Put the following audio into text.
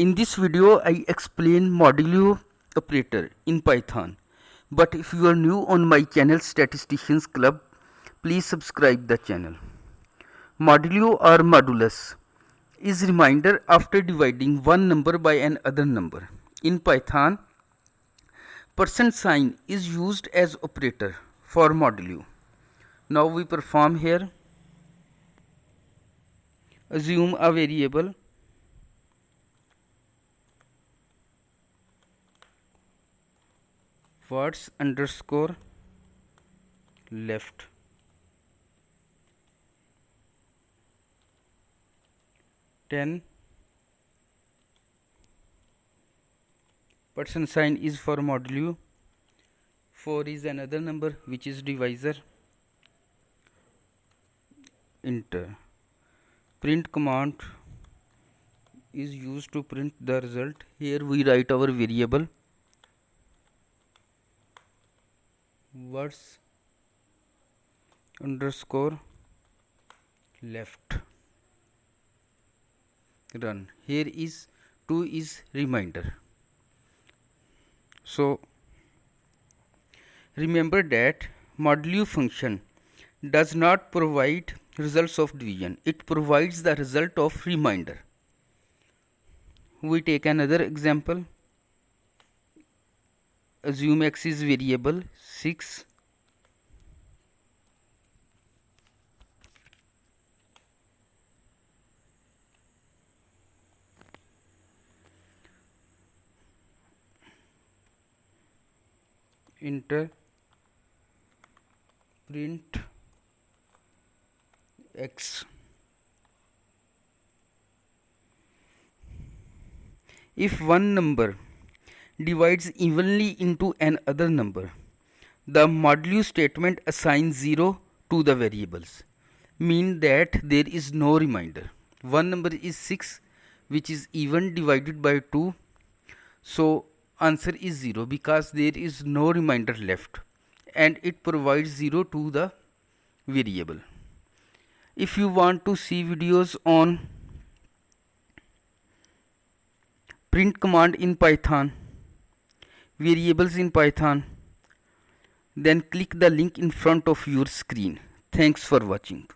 In this video, I explain modulo operator in Python. But if you are new on my channel Statisticians Club, please subscribe the channel. Modulo or modulus is reminder after dividing one number by another number. In Python, percent sign is used as operator for modulo. Now we perform here. Assume a variable words underscore left. Ten percent sign is for modulo. 4 is another number which is divisor. Enter. Print command is used to print the result. Here we write our variable words underscore left. Run. Here is 2 is reminder. So remember that modulo function does not provide results of division. It provides the result of reminder. We take another example. Assume x is variable 6. Enter. Print x. If one number divides evenly into another number, the modulo statement assigns 0 to the variables, mean that there is no reminder. One number is 6, which is even divided by 2, so answer is 0 because there is no reminder left, and it provides 0 to the variable. If you want to see videos on print command in Python, variables in Python, then click the link in front of your screen. Thanks for watching.